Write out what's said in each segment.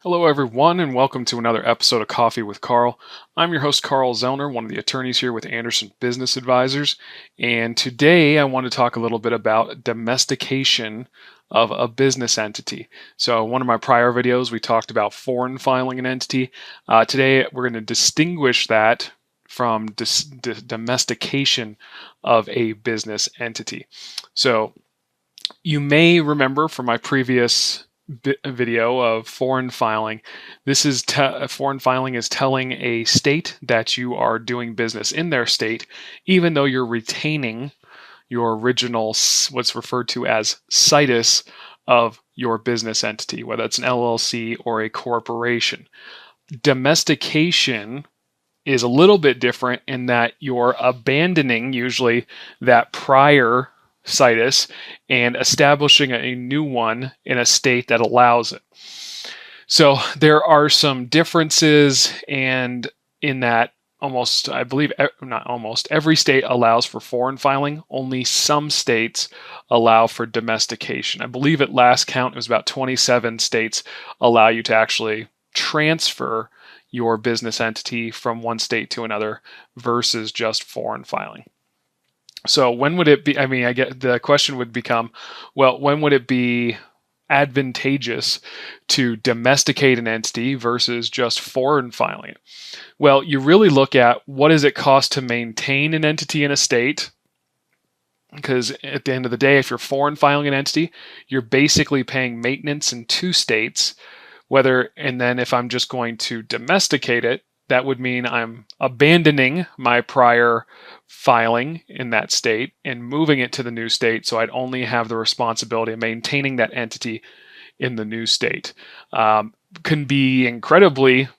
Hello, everyone, and welcome to another episode of Coffee with Carl. I'm your host, Carl Zoellner, one of the attorneys here with Anderson Business Advisors. And today I want to talk a little bit about domestication of a business entity. So, one of my prior videos, we talked about foreign filing an entity. Today, we're going to distinguish that from domestication of a business entity. So, you may remember from my previous video of foreign filing. This is foreign filing is telling a state that you are doing business in their state, even though you're retaining your original, what's referred to as situs of your business entity, whether it's an LLC or a corporation. Domestication is a little bit different in that you're abandoning usually that prior situs and establishing a new one in a state that allows it. So there are some differences, and in that I believe not almost every state allows for foreign filing. Only some states allow for domestication. I believe at last count it was about 27 states allow you to actually transfer your business entity from one state to another versus just foreign filing. So when would it be, I get the question would become, well, when would it be advantageous to domesticate an entity versus just foreign filing it? Well, you really look at what does it cost to maintain an entity in a state? Because at the end of the day, if you're foreign filing an entity, you're basically paying maintenance in two states, and then if I'm just going to domesticate it, that would mean I'm abandoning my prior filing in that state and moving it to the new state, so I'd only have the responsibility of maintaining that entity in the new state. Can be incredibly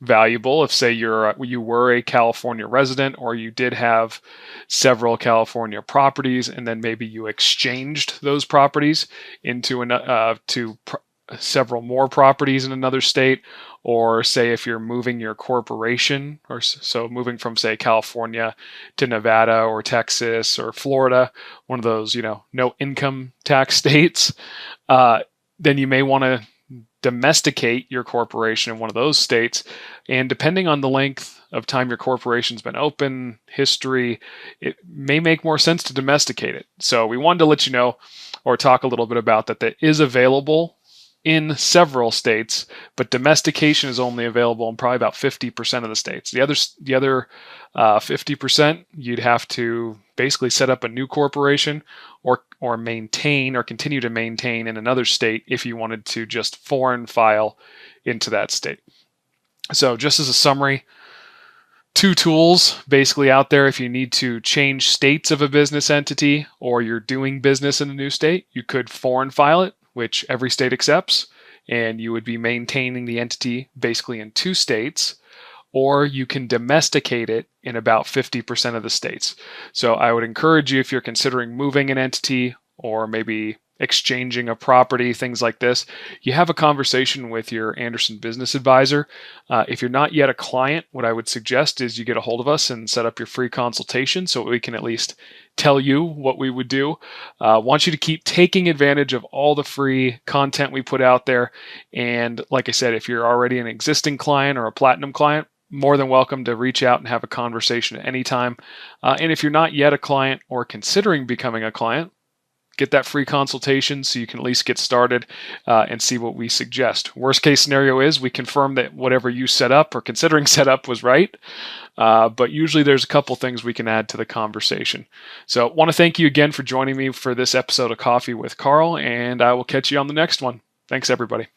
valuable if, say, you were a California resident, or you did have several California properties, and then maybe you exchanged those properties into several more properties in another state, or say if you're moving your corporation, or so moving from, say, California to Nevada or Texas or Florida, one of those, no income tax states, then you may want to domesticate your corporation in one of those states. And depending on the length of time your corporation's been open, history, it may make more sense to domesticate it. So we wanted to let you know, or talk a little bit about that is available in several states, but domestication is only available in probably about 50% of the states. The other 50%, you'd have to basically set up a new corporation or maintain or continue to maintain in another state if you wanted to just foreign file into that state. So just as a summary, two tools basically out there. If you need to change states of a business entity, or you're doing business in a new state, you could foreign file it, which every state accepts, and you would be maintaining the entity basically in two states, or you can domesticate it in about 50% of the states. So I would encourage you, if you're considering moving an entity or maybe exchanging a property, things like this, you have a conversation with your Anderson Business Advisor. If you're not yet a client, what I would suggest is you get a hold of us and set up your free consultation so we can at least tell you what we would do. Want you to keep taking advantage of all the free content we put out there. And like I said, if you're already an existing client or a platinum client, more than welcome to reach out and have a conversation at any time. And if you're not yet a client or considering becoming a client, get that free consultation so you can at least get started and see what we suggest. Worst case scenario is we confirm that whatever you set up or considering set up was right. But usually there's a couple things we can add to the conversation. So I want to thank you again for joining me for this episode of Coffee with Carl, and I will catch you on the next one. Thanks, everybody.